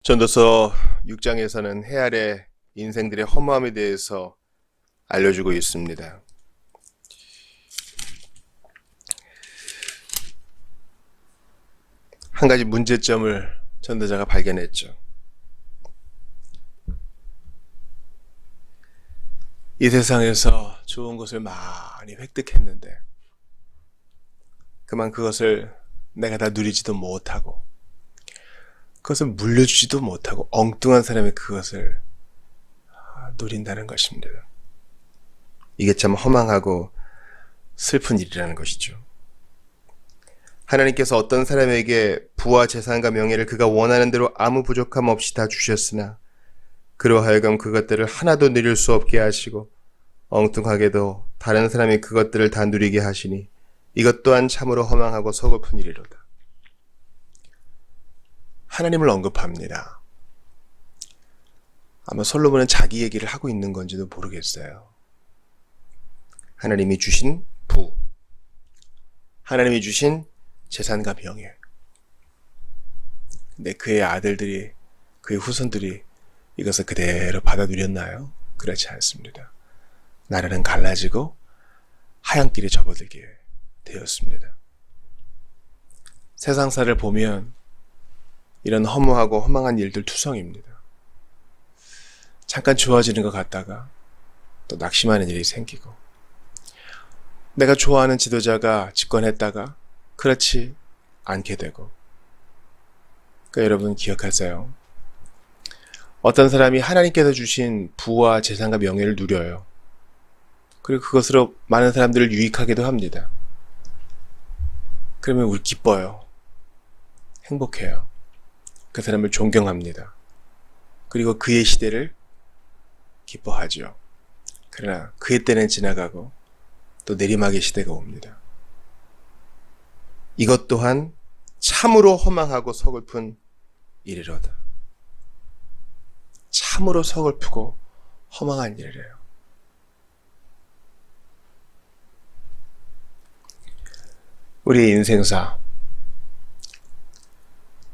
전도서 6장에서는 해 아래 인생들의 허무함에 대해서 알려주고 있습니다. 한 가지 문제점을 전도자가 발견했죠. 이 세상에서 좋은 것을 많이 획득했는데 그만 그것을 내가 다 누리지도 못하고 그것을 물려주지도 못하고 엉뚱한 사람이 그것을 누린다는 것입니다. 이게 참 허망하고 슬픈 일이라는 것이죠. 하나님께서 어떤 사람에게 부와 재산과 명예를 그가 원하는 대로 아무 부족함 없이 다 주셨으나 그로 하여금 그것들을 하나도 누릴 수 없게 하시고 엉뚱하게도 다른 사람이 그것들을 다 누리게 하시니 이것 또한 참으로 허망하고 서글픈 일이로다. 하나님을 언급합니다. 아마 솔로몬은 자기 얘기를 하고 있는 건지도 모르겠어요. 하나님이 주신 부, 하나님이 주신 재산과 명예. 근데 그의 아들들이, 그의 후손들이 이것을 그대로 받아 누렸나요? 그렇지 않습니다. 나라는 갈라지고 하얀 길에 접어들게 되었습니다. 세상사를 보면 이런 허무하고 허망한 일들 투성입니다. 잠깐 좋아지는 것 같다가 또 낙심하는 일이 생기고, 내가 좋아하는 지도자가 집권했다가 그렇지 않게 되고. 그러니까 여러분 기억하세요. 어떤 사람이 하나님께서 주신 부와 재산과 명예를 누려요. 그리고 그것으로 많은 사람들을 유익하기도 합니다. 그러면 우리 기뻐요. 행복해요. 그 사람을 존경합니다. 그리고 그의 시대를 기뻐하죠. 그러나 그의 때는 지나가고 또 내리막의 시대가 옵니다. 이것 또한 참으로 허망하고 서글픈 일이로다. 참으로 서글프고 허망한 일이래요. 우리의 인생사,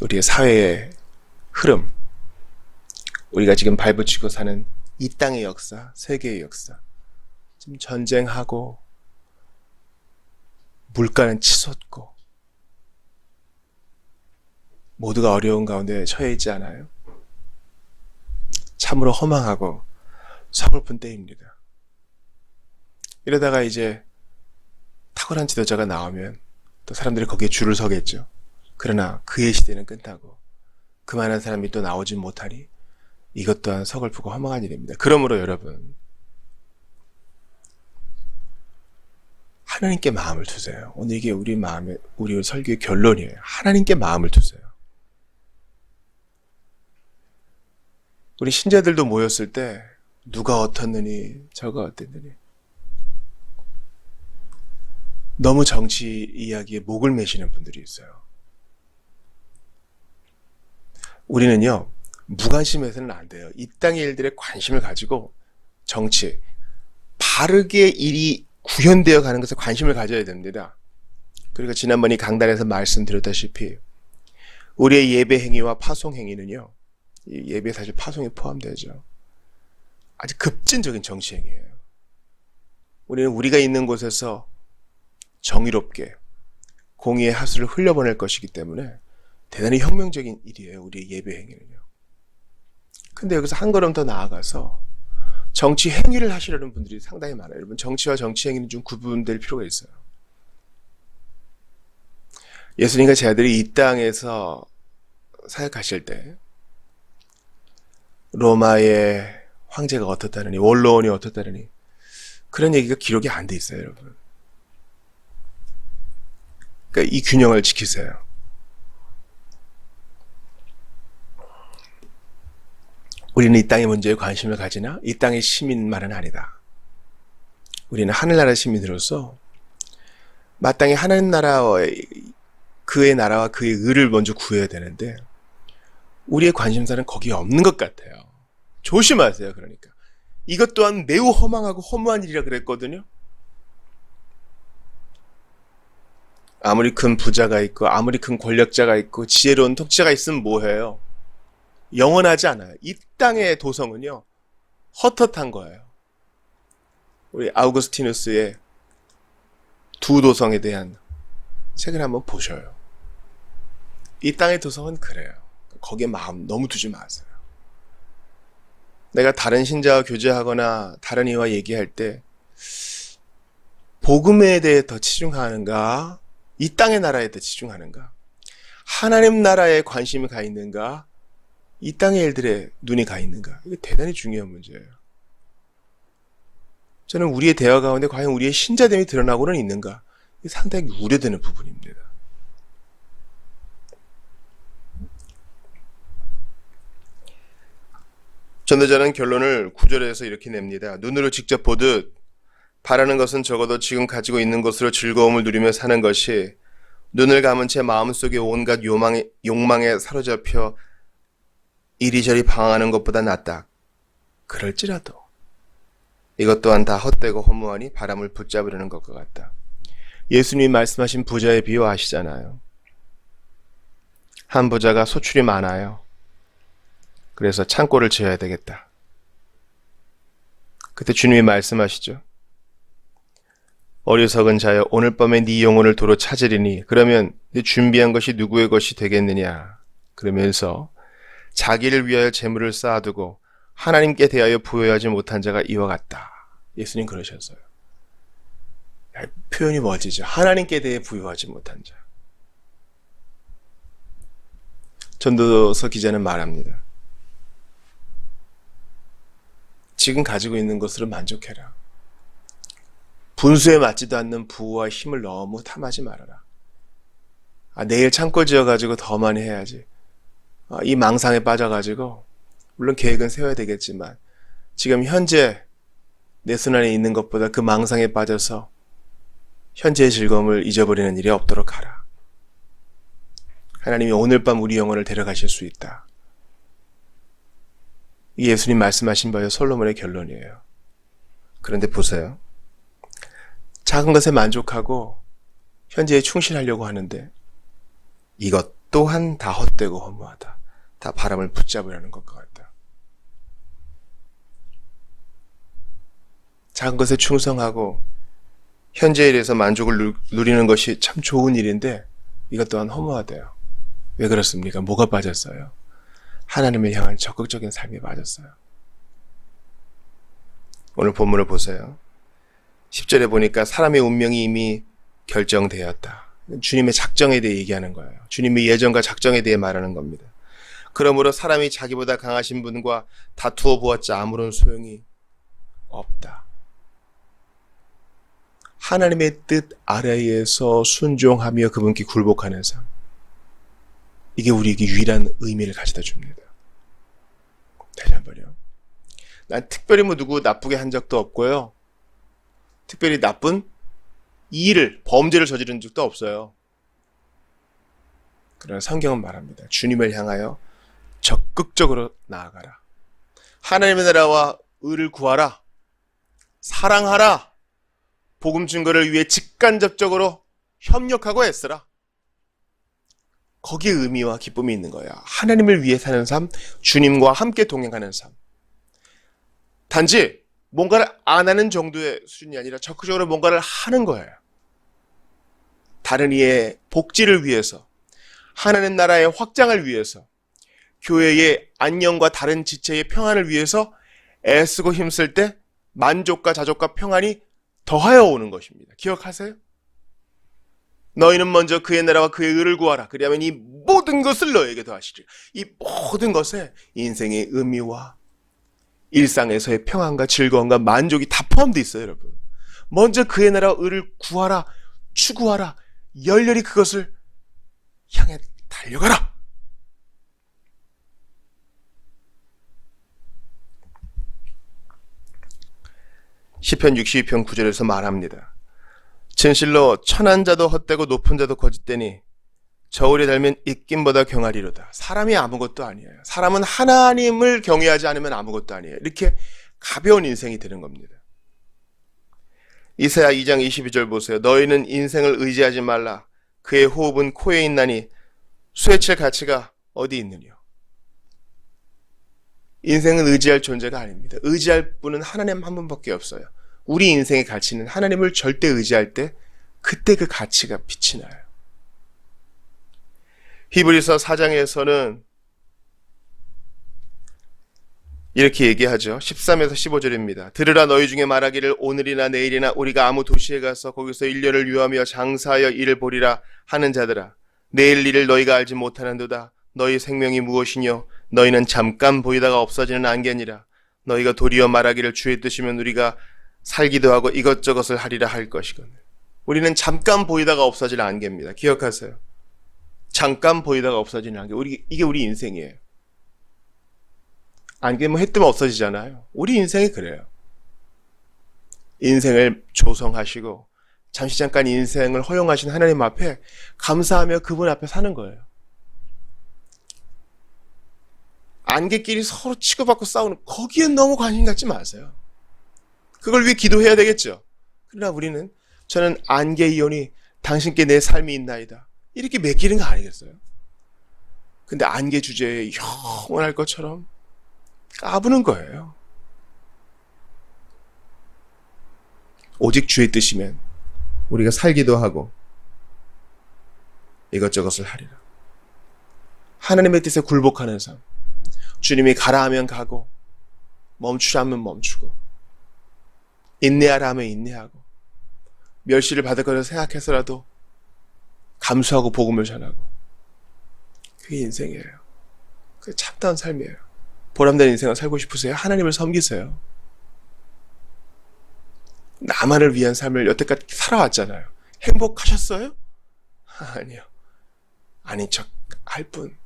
우리의 사회의 흐름, 우리가 지금 발붙이고 사는 이 땅의 역사, 세계의 역사, 지금 전쟁하고 물가는 치솟고 모두가 어려운 가운데 처해 있지 않아요? 참으로 허망하고 서글픈 때입니다. 이러다가 이제 탁월한 지도자가 나오면 또 사람들이 거기에 줄을 서겠죠. 그러나 그의 시대는 끝나고 그 많은 사람이 또 나오지 못하니 이것 또한 서글프고 허망한 일입니다. 그러므로 여러분, 하나님께 마음을 두세요. 오늘 이게 우리 설교의 결론이에요. 하나님께 마음을 두세요. 우리 신자들도 모였을 때 누가 어떻느니 저가 어땠느니 너무 정치 이야기에 목을 매시는 분들이 있어요. 우리는요, 무관심해서는 안 돼요. 이 땅의 일들에 관심을 가지고 정치, 바르게 일이 구현되어 가는 것에 관심을 가져야 됩니다. 그리고 지난번 이 강단에서 말씀드렸다시피 우리의 예배 행위와 파송 행위는요, 이 예배에 사실 파송이 포함되죠. 아주 급진적인 정치 행위예요. 우리는 우리가 있는 곳에서 정의롭게 공의의 하수를 흘려보낼 것이기 때문에 대단히 혁명적인 일이에요. 우리의 예배 행위는요. 근데 여기서 한 걸음 더 나아가서 정치 행위를 하시려는 분들이 상당히 많아요. 여러분, 정치와 정치 행위는 좀 구분될 필요가 있어요. 예수님과 제 아들이 이 땅에서 사역하실 때 로마의 황제가 어떻다느니, 원로원이 어떻다느니 그런 얘기가 기록이 안 돼 있어요, 여러분. 그러니까 이 균형을 지키세요. 우리는 이 땅의 문제에 관심을 가지나 이 땅의 시민만은 아니다. 우리는 하늘나라 시민으로서 마땅히 하나님 나라의 그의 나라와 그의 의를 먼저 구해야 되는데 우리의 관심사는 거기에 없는 것 같아요. 조심하세요. 그러니까 이것 또한 매우 허망하고 허무한 일이라 그랬거든요. 아무리 큰 부자가 있고 아무리 큰 권력자가 있고 지혜로운 통치자가 있으면 뭐해요? 영원하지 않아요. 이 땅의 도성은요, 헛헛한 거예요. 우리 아우구스티누스의 두 도성에 대한 책을 한번 보셔요. 이 땅의 도성은 그래요. 거기에 마음 너무 두지 마세요. 내가 다른 신자와 교제하거나 다른 이와 얘기할 때 복음에 대해 더 치중하는가, 이 땅의 나라에 더 치중하는가, 하나님 나라에 관심이 가 있는가, 이 땅의 일들에 눈이 가 있는가, 이게 대단히 중요한 문제예요. 저는 우리의 대화 가운데 과연 우리의 신자됨이 드러나고는 있는가, 이게 상당히 우려되는 부분입니다. 전도자는 결론을 9절에서 이렇게 냅니다. 눈으로 직접 보듯 바라는 것은 적어도 지금 가지고 있는 것으로 즐거움을 누리며 사는 것이, 눈을 감은 채 마음속에 온갖 욕망에 사로잡혀 이리저리 방황하는 것보다 낫다. 그럴지라도 이것 또한 다 헛되고 허무하니 바람을 붙잡으려는 것과 같다. 예수님이 말씀하신 부자의 비유 아시잖아요. 한 부자가 소출이 많아요. 그래서 창고를 지어야 되겠다. 그때 주님이 말씀하시죠. 어리석은 자여, 오늘 밤에 네 영혼을 도로 찾으리니 그러면 네 준비한 것이 누구의 것이 되겠느냐. 그러면서 자기를 위하여 재물을 쌓아두고 하나님께 대하여 부여하지 못한 자가 이와 같다. 예수님 그러셨어요. 표현이 멋지죠. 하나님께 대해 부여하지 못한 자. 전도서 기자는 말합니다. 지금 가지고 있는 것으로 만족해라. 분수에 맞지도 않는 부와 힘을 너무 탐하지 말아라. 내일 창고 지어가지고 더 많이 해야지. 이 망상에 빠져가지고, 물론 계획은 세워야 되겠지만, 지금 현재 내 손 안에 있는 것보다 그 망상에 빠져서 현재의 즐거움을 잊어버리는 일이 없도록 하라. 하나님이 오늘 밤 우리 영혼을 데려가실 수 있다. 이게 예수님 말씀하신 바요 솔로몬의 결론이에요. 그런데 보세요. 작은 것에 만족하고 현재에 충실하려고 하는데 이것 또한 다 헛되고 허무하다. 다 바람을 붙잡으려는 것과 같다. 작은 것에 충성하고 현재에 대해서 만족을 누리는 것이 참 좋은 일인데 이것 또한 허무하대요. 왜 그렇습니까? 뭐가 빠졌어요? 하나님을 향한 적극적인 삶이 빠졌어요. 오늘 본문을 보세요. 10절에 보니까 사람의 운명이 이미 결정되었다. 주님의 작정에 대해 얘기하는 거예요. 주님의 예정과 작정에 대해 말하는 겁니다. 그러므로 사람이 자기보다 강하신 분과 다투어 보았자 아무런 소용이 없다. 하나님의 뜻 아래에서 순종하며 그분께 굴복하는 삶. 이게 우리에게 유일한 의미를 가져다 줍니다. 다시 한번요. 난 특별히 누구 나쁘게 한 적도 없고요. 특별히 나쁜 일을, 범죄를 저지른 적도 없어요. 그러나 성경은 말합니다. 주님을 향하여 적극적으로 나아가라. 하나님의 나라와 의를 구하라. 사랑하라. 복음 증거를 위해 직간접적으로 협력하고 애쓰라. 거기에 의미와 기쁨이 있는 거야. 하나님을 위해 사는 삶, 주님과 함께 동행하는 삶. 단지 뭔가를 안 하는 정도의 수준이 아니라 적극적으로 뭔가를 하는 거예요. 다른 이의 복지를 위해서, 하나님 나라의 확장을 위해서, 교회의 안녕과 다른 지체의 평안을 위해서 애쓰고 힘쓸 때 만족과 자족과 평안이 더하여 오는 것입니다. 기억하세요? 너희는 먼저 그의 나라와 그의 의를 구하라. 그리하면 이 모든 것을 너에게 더하시리. 이 모든 것에 인생의 의미와 일상에서의 평안과 즐거움과 만족이 다 포함되어 있어요, 여러분. 먼저 그의 나라와 의를 구하라, 추구하라, 열렬히 그것을 향해 달려가라. 시편 62편 9절에서 말합니다. 진실로 천한 자도 헛되고 높은 자도 거짓되니 저울에 달면 입김보다 경하리로다. 사람이 아무것도 아니에요. 사람은 하나님을 경외하지 않으면 아무것도 아니에요. 이렇게 가벼운 인생이 되는 겁니다. 이사야 2장 22절 보세요. 너희는 인생을 의지하지 말라. 그의 호흡은 코에 있나니 쇠칠 가치가 어디 있느냐. 인생은 의지할 존재가 아닙니다. 의지할 분은 하나님 한 분밖에 없어요. 우리 인생의 가치는 하나님을 절대 의지할 때 그때 그 가치가 빛이 나요. 히브리서 4장에서는 이렇게 얘기하죠. 13에서 15절입니다. 들으라 너희 중에 말하기를 오늘이나 내일이나 우리가 아무 도시에 가서 거기서 1년을 유하며 장사하여 일을 보리라 하는 자들아. 내일 일을 너희가 알지 못하는도다. 너희 생명이 무엇이뇨? 너희는 잠깐 보이다가 없어지는 안개니라. 너희가 도리어 말하기를 주의 뜻이면 우리가 살기도 하고 이것저것을 하리라 할 것이거늘. 우리는 잠깐 보이다가 없어지는 안개입니다. 기억하세요. 잠깐 보이다가 없어지는 안개. 이게 우리 인생이에요. 안개 해 뜨면 없어지잖아요. 우리 인생이 그래요. 인생을 조성하시고 잠시 잠깐 인생을 허용하신 하나님 앞에 감사하며 그분 앞에 사는 거예요. 안개끼리 서로 치고받고 싸우는 거기에 너무 관심 갖지 마세요. 그걸 위해 기도해야 되겠죠. 그러나 우리는 저는 안개이오니 당신께 내 삶이 있나이다. 이렇게 맡기는 거 아니겠어요? 근데 안개 주제에 영원할 것처럼 까부는 거예요. 오직 주의 뜻이면 우리가 살기도 하고 이것저것을 하리라. 하나님의 뜻에 굴복하는 삶. 주님이 가라 하면 가고 멈추라 하면 멈추고 인내하라 하면 인내하고 멸시를 받을 것을 생각해서라도 감수하고 복음을 전하고 그게 인생이에요. 그게 참다운 삶이에요. 보람된 인생을 살고 싶으세요? 하나님을 섬기세요. 나만을 위한 삶을 여태까지 살아왔잖아요. 행복하셨어요? 아니요. 아닌 척 할 뿐.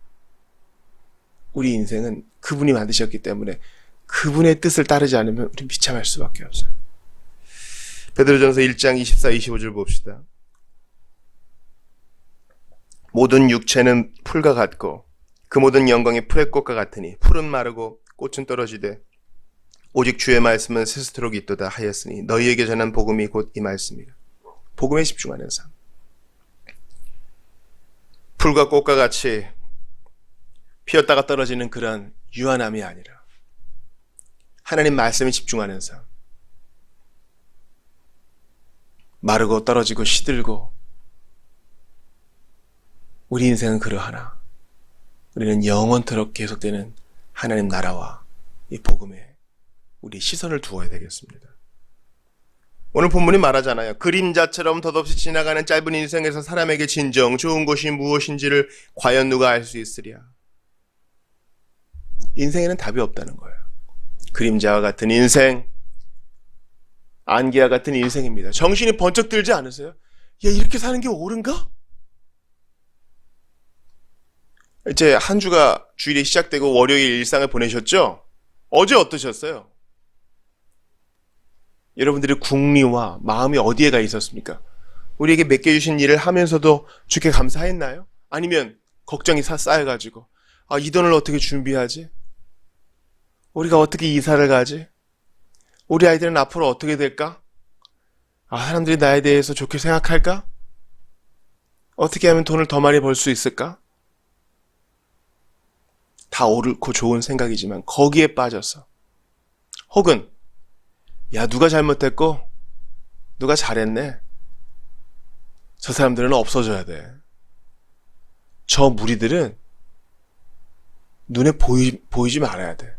우리 인생은 그분이 만드셨기 때문에 그분의 뜻을 따르지 않으면 우리는 비참할 수밖에 없어요. 베드로전서 1장 24, 25절 봅시다. 모든 육체는 풀과 같고 그 모든 영광이 풀의 꽃과 같으니 풀은 마르고 꽃은 떨어지되 오직 주의 말씀은 스스토록 있도다 하였으니 너희에게 전한 복음이 곧 이 말씀이라. 복음에 집중하는 삶. 풀과 꽃과 같이 피었다가 떨어지는 그런 유한함이 아니라 하나님 말씀에 집중하는 삶. 마르고 떨어지고 시들고 우리 인생은 그러하나 우리는 영원토록 계속되는 하나님 나라와 이 복음에 우리 시선을 두어야 되겠습니다. 오늘 본문이 말하잖아요. 그림자처럼 덧없이 지나가는 짧은 인생에서 사람에게 진정 좋은 것이 무엇인지를 과연 누가 알 수 있으랴. 인생에는 답이 없다는 거예요. 그림자와 같은 인생, 안개와 같은 인생입니다. 정신이 번쩍 들지 않으세요? 야, 이렇게 사는 게 옳은가? 이제 한 주가 주일이 시작되고 월요일 일상을 보내셨죠? 어제 어떠셨어요? 여러분들의 궁리와 마음이 어디에 가 있었습니까? 우리에게 맡겨주신 일을 하면서도 주께 감사했나요? 아니면 걱정이 쌓여가지고 이 돈을 어떻게 준비하지? 우리가 어떻게 이사를 가지? 우리 아이들은 앞으로 어떻게 될까? 사람들이 나에 대해서 좋게 생각할까? 어떻게 하면 돈을 더 많이 벌 수 있을까? 다 옳고 좋은 생각이지만 거기에 빠져서 혹은 야, 누가 잘못했고 누가 잘했네. 저 사람들은 없어져야 돼. 저 무리들은 눈에 보이지 말아야 돼.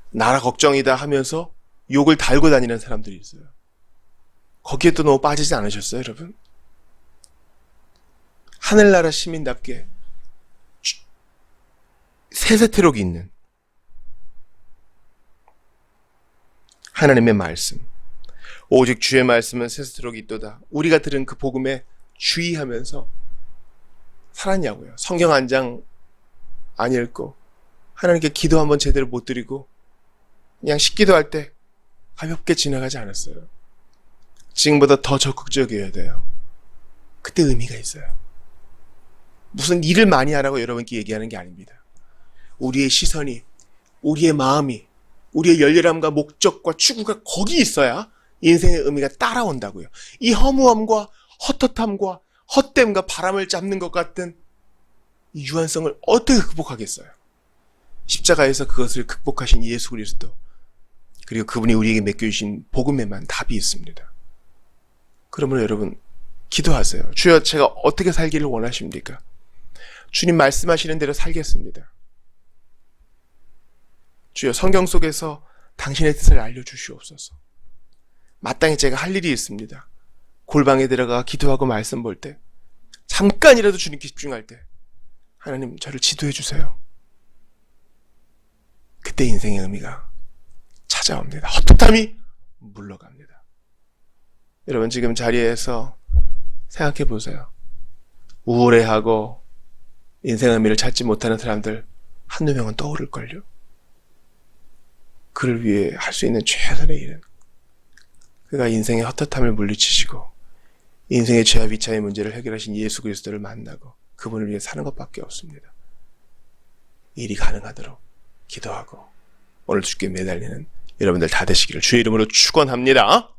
나라 걱정이다 하면서 욕을 달고 다니는 사람들이 있어요. 거기에 또 너무 빠지지 않으셨어요, 여러분? 하늘나라 시민답게 세세토록 있는 하나님의 말씀. 오직 주의 말씀은 세세토록 있도다. 우리가 들은 그 복음에 주의하면서 살았냐고요. 성경 한 장 안 읽고 하나님께 기도 한번 제대로 못 드리고 그냥 식기도 할 때 가볍게 지나가지 않았어요. 지금보다 더 적극적이어야 돼요. 그때 의미가 있어요. 무슨 일을 많이 하라고 여러분께 얘기하는 게 아닙니다. 우리의 시선이, 우리의 마음이, 우리의 열렬함과 목적과 추구가 거기 있어야 인생의 의미가 따라온다고요. 이 허무함과 헛헛함과 헛됨과 바람을 잡는 것 같은 이 유한성을 어떻게 극복하겠어요? 십자가에서 그것을 극복하신 예수 그리스도, 그리고 그분이 우리에게 맡겨주신 복음에만 답이 있습니다. 그러므로 여러분 기도하세요. 주여, 제가 어떻게 살기를 원하십니까? 주님 말씀하시는 대로 살겠습니다. 주여, 성경 속에서 당신의 뜻을 알려주시옵소서. 마땅히 제가 할 일이 있습니다. 골방에 들어가 기도하고 말씀 볼 때, 잠깐이라도 주님께 집중할 때 하나님 저를 지도해 주세요. 그때 인생의 의미가 찾아옵니다. 헛헛함이 물러갑니다. 여러분 지금 자리에서 생각해 보세요. 우울해하고 인생의 의미를 찾지 못하는 사람들 한두 명은 떠오를걸요. 그를 위해 할 수 있는 최선의 일은 그가 인생의 헛헛함을 물리치시고 인생의 죄와 비참의 문제를 해결하신 예수 그리스도를 만나고 그분을 위해 사는 것밖에 없습니다. 일이 가능하도록 기도하고 오늘 주께 매달리는 여러분들 다 되시기를 주의 이름으로 축원합니다.